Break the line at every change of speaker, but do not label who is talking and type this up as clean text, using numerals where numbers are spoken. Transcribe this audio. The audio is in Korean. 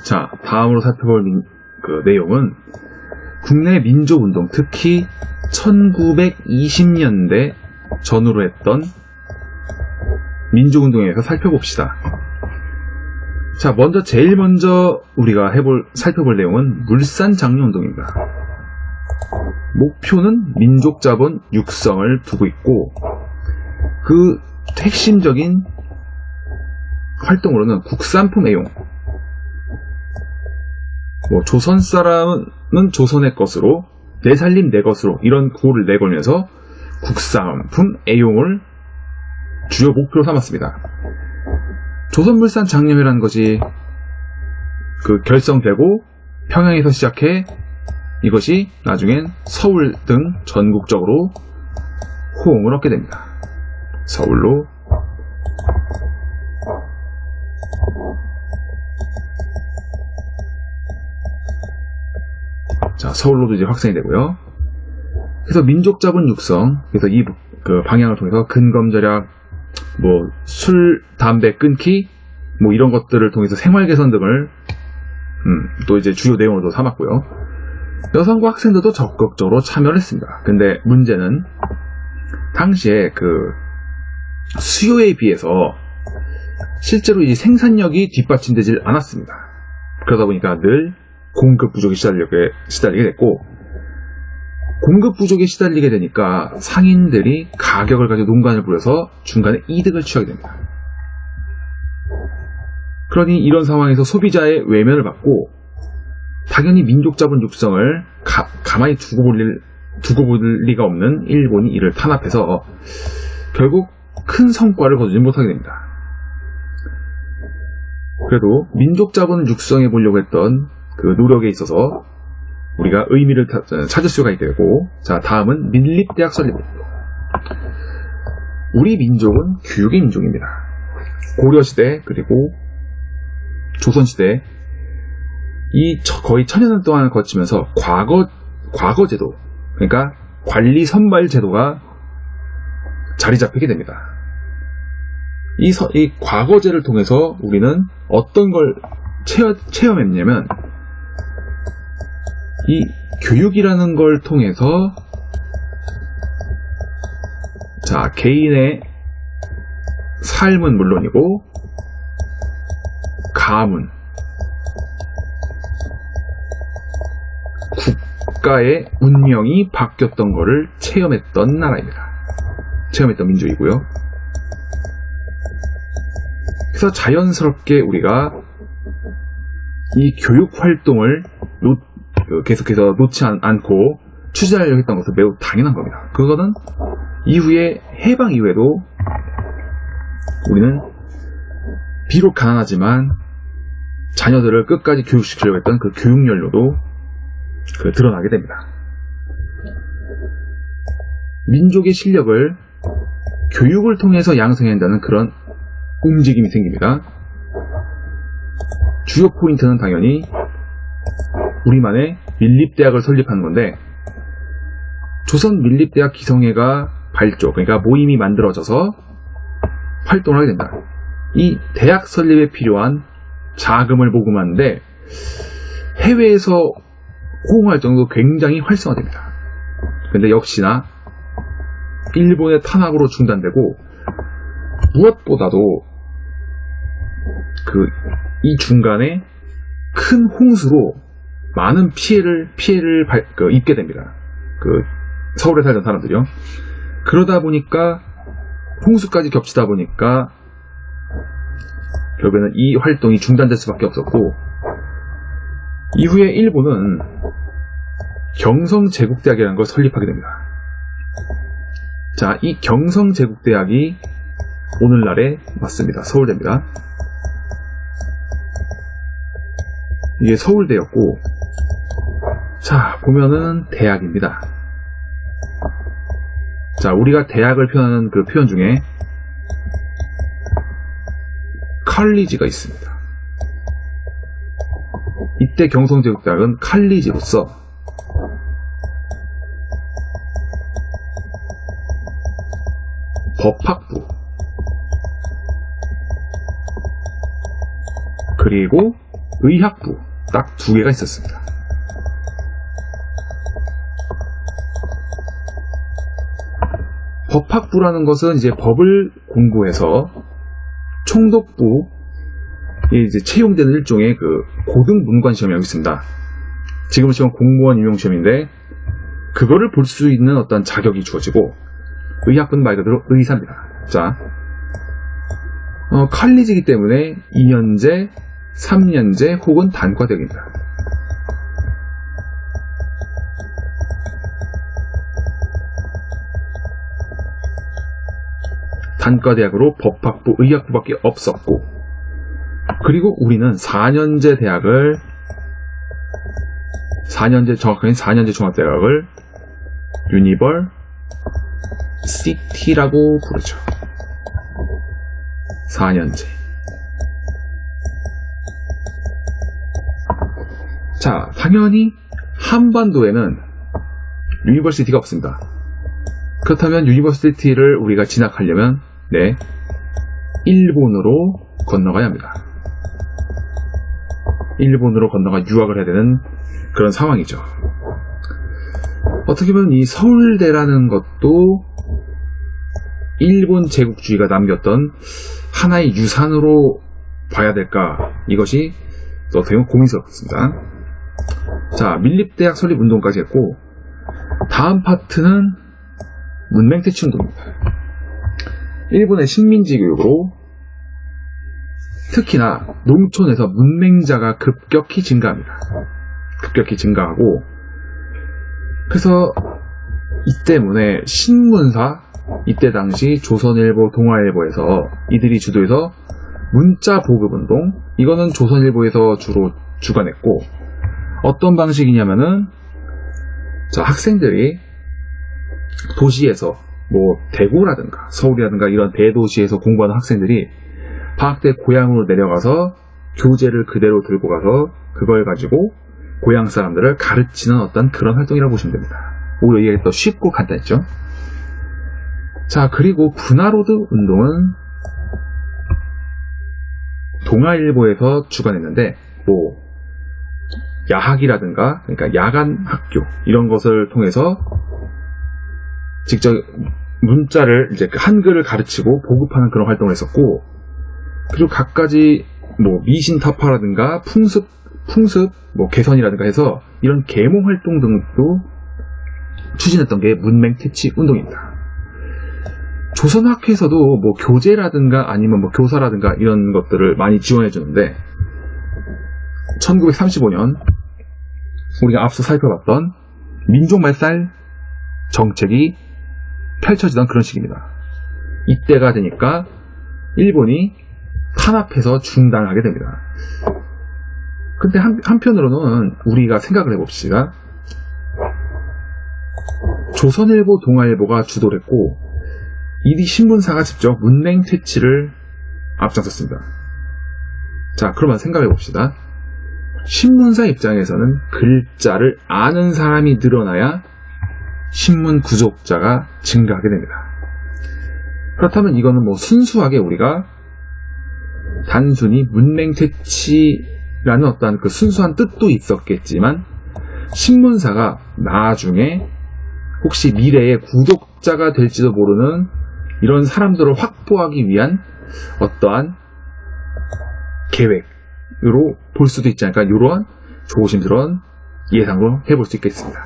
자, 다음으로 살펴볼 내용은 국내 민족운동, 특히 1920년대 전후로 했던 민족운동에 대해서 살펴봅시다. 자, 제일 먼저 우리가 살펴볼 내용은 물산장려운동입니다. 목표는 민족자본 육성을 두고 있고, 그 핵심적인 활동으로는 국산품 애용, 조선 사람은 조선의 것으로, 내 살림 내 것으로, 이런 구호를 내걸면서 국산품 애용을 주요 목표로 삼았습니다. 조선물산장려회라는 것이 결성되고 평양에서 시작해 이것이 나중엔 서울 등 전국적으로 호응을 얻게 됩니다. 서울로 서울로도 이제 확산이 되고요. 그래서 민족자본 육성, 그래서 이 방향을 통해서 근검절약, 술, 담배 끊기, 이런 것들을 통해서 생활 개선 등을 또 이제 주요 내용으로 삼았고요. 여성과 학생들도 적극적으로 참여를 했습니다. 근데 문제는 당시에 수요에 비해서 실제로 이 생산력이 뒷받침되질 않았습니다. 그러다 보니까 늘 공급 부족에 시달리게 됐고, 공급 부족에 시달리게 되니까 상인들이 가격을 가지고 농간을 부려서 중간에 이득을 취하게 됩니다. 그러니 이런 상황에서 소비자의 외면을 받고, 당연히 민족자본 육성을 가만히 두고 볼 리가 없는 일본이 이를 탄압해서 결국 큰 성과를 거두지 못하게 됩니다. 그래도 민족자본을 육성해 보려고 했던 그 노력에 있어서 우리가 의미를 찾을 수가 있게 되고, 자, 다음은 민립대학 설립입니다. 우리 민족은 교육의 민족입니다. 고려시대 그리고 조선시대 이 거의 1000년 동안 거치면서 과거제도, 그러니까 관리 선발 제도가 자리 잡히게 됩니다. 이 과거제를 통해서 우리는 어떤 걸 체험했냐면, 이 교육이라는 걸 통해서 개인의 삶은 물론이고 가문, 국가의 운명이 바뀌었던 것을 체험했던 나라입니다. 체험했던 민족이고요. 그래서 자연스럽게 우리가 이 교육 활동을 계속해서 놓지 않고 추진하려고 했던 것은 매우 당연한 겁니다. 그거는 이후에 해방 이후에도 우리는 비록 가난하지만 자녀들을 끝까지 교육시키려고 했던 그 교육연료도 드러나게 됩니다. 민족의 실력을 교육을 통해서 양성해야 한다는 그런 움직임이 생깁니다. 주요 포인트는 당연히 우리만의 민립대학을 설립하는 건데, 조선 민립대학 기성회가 발족, 그러니까 모임이 만들어져서 활동을 하게 됩니다. 이 대학 설립에 필요한 자금을 모금하는데 해외에서 호응할 정도로 굉장히 활성화됩니다. 근데 역시나 일본의 탄압으로 중단되고, 무엇보다도 이 중간에 큰 홍수로 많은 피해를 입게 됩니다. 서울에 살던 사람들이요. 그러다 보니까 홍수까지 겹치다 보니까 결국에는 이 활동이 중단될 수밖에 없었고, 이후에 일본은 경성제국대학이라는 걸 설립하게 됩니다. 자, 이 경성제국대학이 오늘날에 맞습니다. 서울대입니다. 이게 서울대였고, 자, 보면은 대학입니다. 자, 우리가 대학을 표현하는 그 표현 중에 칼리지가 있습니다. 이때 경성제국대학은 칼리지로서 법학부, 그리고 의학부 딱 두 개가 있었습니다. 법학부라는 것은 이제 법을 공부해서 총독부 이제 채용되는 일종의 그 고등 문관 시험이 여기 있습니다. 지금 시험 공무원 임용 시험인데 그거를 볼 수 있는 어떤 자격이 주어지고 의학부는 말 그대로 의사입니다. 자, 칼리지이기 때문에 2년제, 3년제 혹은 단과대학입니다. 단과대학으로 법학부, 의학부밖에 없었고, 그리고 우리는 4년제 대학을 4년제, 정확하게 4년제 종합대학을 유니버시티라고 부르죠. 4년제. 자, 당연히 한반도에는 유니버시티가 없습니다. 그렇다면 유니버시티를 우리가 진학하려면 네, 일본으로 건너가야 합니다. 일본으로 건너가 유학을 해야 되는 그런 상황이죠. 어떻게 보면 이 서울대라는 것도 일본 제국주의가 남겼던 하나의 유산으로 봐야 될까, 이것이 또 어떻게 보면 고민스럽습니다. 자, 밀립대학 설립운동까지 했고, 다음 파트는 문맹퇴치운동입니다. 일본의 식민지 교육으로 특히나 농촌에서 문맹자가 급격히 증가합니다. 급격히 증가하고, 그래서 이 때문에 신문사, 이때 당시 조선일보, 동아일보에서 이들이 주도해서 문자 보급운동, 이거는 조선일보에서 주로 주관했고, 어떤 방식이냐면은, 자, 학생들이 도시에서 뭐 대구라든가 서울이라든가 이런 대도시에서 공부하는 학생들이 방학 때 고향으로 내려가서 교재를 그대로 들고 가서 그걸 가지고 고향 사람들을 가르치는 어떤 그런 활동이라고 보시면 됩니다. 오히려 이게 더 쉽고 간단했죠. 자, 그리고 분화로드 운동은 동아일보에서 주관했는데, 뭐 야학이라든가, 그러니까 야간 학교 이런 것을 통해서 직접 문자를 이제 한글을 가르치고 보급하는 그런 활동을 했었고, 그리고 각가지 뭐 미신 타파라든가 풍습 뭐 개선이라든가 해서 이런 계몽 활동 등도 추진했던 게 문맹퇴치 운동입니다. 조선학회에서도 뭐 교재라든가 아니면 뭐 교사라든가 이런 것들을 많이 지원해 주는데, 1935년 우리가 앞서 살펴봤던 민족말살 정책이 펼쳐지던 그런 시기입니다. 이때가 되니까 일본이 탄압해서 중단하게 됩니다. 근데 한편으로는 우리가 생각을 해봅시다. 조선일보, 동아일보가 주도를 했고, 이 신문사가 직접 문맹퇴치를 앞장섰습니다. 자, 그러면 생각해 봅시다. 신문사 입장에서는 글자를 아는 사람이 늘어나야 신문 구독자가 증가하게 됩니다. 그렇다면 이거는 뭐 순수하게 우리가 단순히 문맹퇴치라는 어떠한 그 순수한 뜻도 있었겠지만, 신문사가 나중에 혹시 미래의 구독자가 될지도 모르는 이런 사람들을 확보하기 위한 어떠한 계획으로 볼 수도 있지 않을까, 이러한 조심스러운 예상으로 해볼 수 있겠습니다.